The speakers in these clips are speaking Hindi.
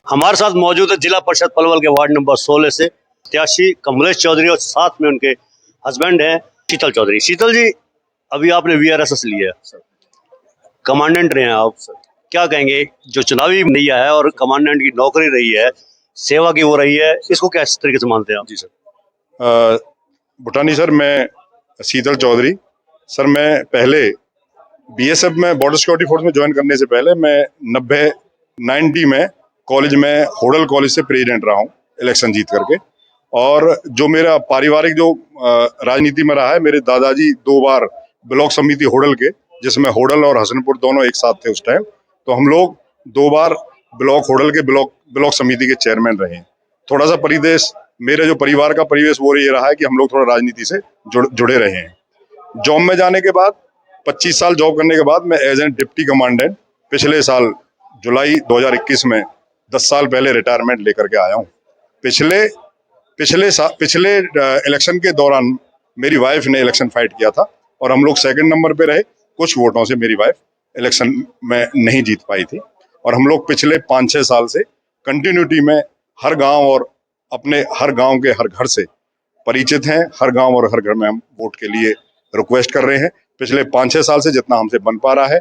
हमारे साथ मौजूद है जिला परिषद पलवल के वार्ड नंबर 16 से प्रत्याशी कमलेश चौधरी और साथ में उनके हस्बैंड हैं शीतल चौधरी। शीतल जी, अभी आपने वीआरएसएस लिया है, कमांडेंट रहे हैं आप, क्या कहेंगे जो चुनावी नैया है और कमांडेंट की नौकरी रही है, सेवा की वो रही है, इसको किस तरीके से मानते हैं आप? जी सर, भूटानी सर, मैं शीतल चौधरी सर। मैं पहले बीएसएफ में बॉर्डर सिक्योरिटी फोर्स में ज्वाइन करने से पहले मैं 90 में कॉलेज में होडल कॉलेज से प्रेसिडेंट रहा हूँ इलेक्शन जीत करके। और जो मेरा पारिवारिक जो राजनीति में रहा है, मेरे दादाजी 2 बार ब्लॉक समिति होडल के, जिसमें होडल और हसनपुर दोनों एक साथ थे उस टाइम, तो हम लोग 2 बार ब्लॉक होडल के ब्लॉक समिति के चेयरमैन रहे हैं। थोड़ा सा परिदेश, मेरे जो परिवार का परिवेश वो ये रहा है कि हम लोग थोड़ा राजनीति से जुड़े रहे हैं। जॉब में जाने के बाद 25 साल जॉब करने के बाद मैं एज एन डिप्टी कमांडेंट पिछले साल जुलाई 2021 में 10 साल पहले रिटायरमेंट लेकर के आया हूँ। पिछले इलेक्शन के दौरान मेरी वाइफ ने इलेक्शन फाइट किया था और हम लोग सेकंड नंबर पे रहे। कुछ वोटों से मेरी वाइफ इलेक्शन में नहीं जीत पाई थी। और हम लोग पिछले 5-6 साल से कंटिन्यूटी में हर गांव और अपने हर गांव के हर घर से परिचित हैं। हर गांव और हर घर में हम वोट के लिए रिक्वेस्ट कर रहे हैं। पिछले 5-6 साल से जितना हमसे बन पा रहा है,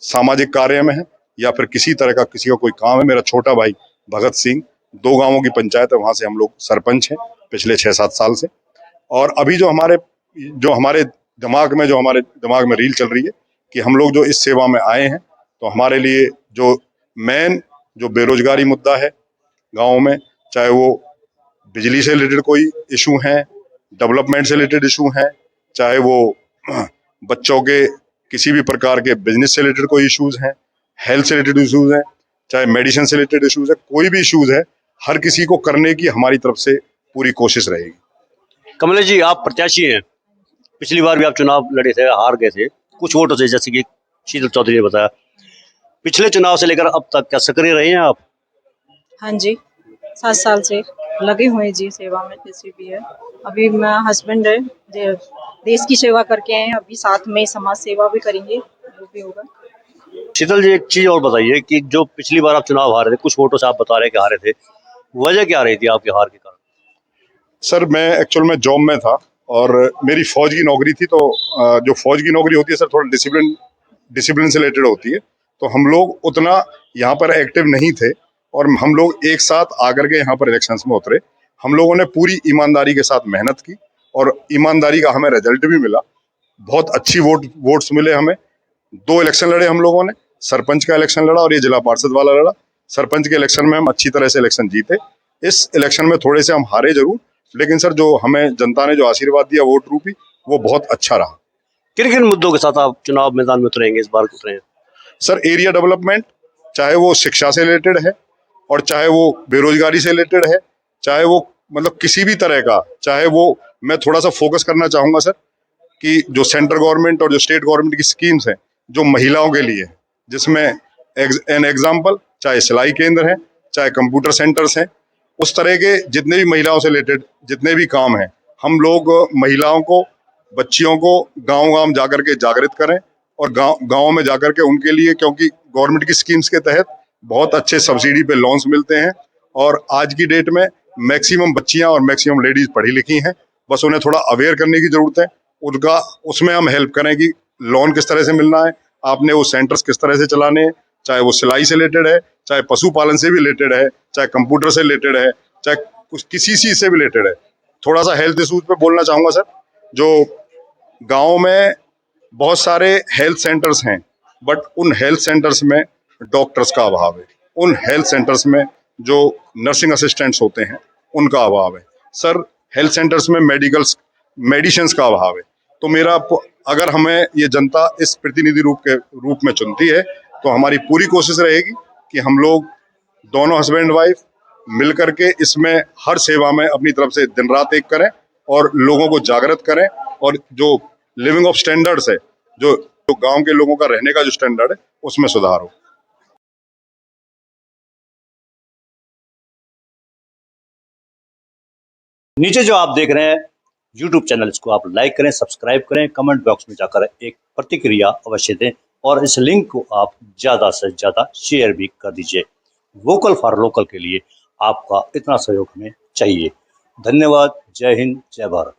सामाजिक कार्य में है या फिर किसी तरह का किसी का कोई काम है। मेरा छोटा भाई भगत सिंह, 2 गांवों की पंचायत है, वहां से हम लोग सरपंच हैं पिछले 6-7 साल से। और अभी जो हमारे दिमाग में रील चल रही है कि हम लोग जो इस सेवा में आए हैं, तो हमारे लिए जो मेन जो बेरोजगारी मुद्दा है गाँव में, चाहे वो बिजली से रिलेटेड कोई इशू है, डेवलपमेंट से रिलेटेड इशू है, चाहे वो बच्चों के किसी भी प्रकार के बिजनेस से रिलेटेड कोई इश्यूज हैं, हेल्थ से रिलेटेड इश्यूज हैं, चाहे मेडिसिन से रिलेटेड इश्यूज है, कोई भी इश्यूज है, हर किसी को करने की हमारी तरफ से पूरी कोशिश रहेगी। कमलेश जी, आप प्रत्याशी हैं, पिछली बार भी आप चुनाव लड़े थे, हार गए थे कुछ वोटों से, जैसे कि शीतल चौधरी ने बताया। पिछले चुनाव से लेकर अब तक क्या सक्रिय रहे हैं आप? हाँ जी, 7 साल से लगे हुए हैं जी सेवा में, जैसे भी है। अभी मैं हस्बैंड है, देश की सेवा करके आए हैं, अभी साथ में समाज सेवा भी करेंगे, जो भी होगा। शीतल जी, एक चीज और बताइए कि जो पिछली बार आप चुनाव हारे थे, कुछ वोटों से आप बता रहे कि हारे थे, वजह क्या रही थी आपके हार के कारण? सर, मैं एक्चुअल में जॉब में था और मेरी फौज की नौकरी थी। तो जो फौज की नौकरी होती है सर, थोड़ा डिसिप्लिन से रिलेटेड होती है। तो हम लोग उतना यहाँ पर एक्टिव नहीं थे और हम लोग एक साथ आकर के यहाँ पर इलेक्शंस में उतरे। हम लोगों ने पूरी ईमानदारी के साथ मेहनत की और ईमानदारी का हमें रिजल्ट भी मिला। बहुत अच्छी वोट्स मिले हमें। 2 इलेक्शन लड़े हम लोगों ने, सरपंच का इलेक्शन लड़ा और ये जिला पार्षद वाला लड़ा। सरपंच के इलेक्शन में हम अच्छी तरह से इलेक्शन जीते। इस इलेक्शन में थोड़े से हम हारे जरूर, लेकिन सर जो हमें जनता ने जो आशीर्वाद दिया वोट रूपी, वो बहुत अच्छा रहा। किन किन मुद्दों के साथ आप चुनाव मैदान में उतरेंगे, इस बार उतरे हैं? सर, एरिया डेवलपमेंट, चाहे वो शिक्षा से रिलेटेड है और चाहे वो बेरोजगारी से रिलेटेड है, चाहे वो मतलब किसी भी तरह का, चाहे वो, मैं थोड़ा सा फोकस करना चाहूंगा सर कि जो सेंट्रल गवर्नमेंट और जो स्टेट गवर्नमेंट की स्कीम्स हैं जो महिलाओं के लिए, जिसमें एन एग्जाम्पल चाहे सिलाई केंद्र है, चाहे कंप्यूटर सेंटर्स हैं, उस तरह के जितने भी महिलाओं से रिलेटेड जितने भी काम हैं, हम लोग महिलाओं को, बच्चियों को गांव-गांव जाकर के जागृत करें और गांव में जाकर के उनके लिए, क्योंकि गवर्नमेंट की स्कीम्स के तहत बहुत अच्छे सब्सिडी पे लोन्स मिलते हैं और आज की डेट में मैक्सिमम बच्चियां और मैक्सिमम लेडीज पढ़ी लिखी हैं। बस उन्हें थोड़ा अवेयर करने की जरूरत है, उनका उसमें हम हेल्प करें कि लोन किस तरह से मिलना है, आपने वो सेंटर्स किस तरह से चलाने हैं, चाहे वो सिलाई से रिलेटेड है, चाहे पशुपालन से भी रिलेटेड है, चाहे कंप्यूटर से रिलेटेड है, चाहे कुछ किसी चीज से भी रिलेटेड है। थोड़ा सा हेल्थ इशूज पे बोलना चाहूंगा सर। जो गाँव में बहुत सारे हेल्थ सेंटर्स हैं, बट उन हेल्थ सेंटर्स में डॉक्टर्स का अभाव है। उन हेल्थ सेंटर्स में जो नर्सिंग असिस्टेंट्स होते हैं उनका अभाव है। सर, हेल्थ सेंटर्स में मेडिसिन का अभाव है। तो अगर हमें ये जनता इस प्रतिनिधि रूप में चुनती है, तो हमारी पूरी कोशिश रहेगी कि हम लोग दोनों हस्बैंड वाइफ मिलकर के इसमें हर सेवा में अपनी तरफ से दिन रात एक करें और लोगों को जागृत करें और जो लिविंग ऑफ स्टैंडर्ड्स है, जो गांव के लोगों का रहने का जो स्टैंडर्ड है, उसमें सुधार हो। नीचे जो आप देख रहे हैं यूट्यूब चैनल, इसको आप लाइक करें, सब्सक्राइब करें, कमेंट बॉक्स में जाकर एक प्रतिक्रिया अवश्य दें और इस लिंक को आप ज़्यादा से ज़्यादा शेयर भी कर दीजिए। वोकल फॉर लोकल के लिए आपका इतना सहयोग हमें चाहिए। धन्यवाद। जय हिंद, जय भारत।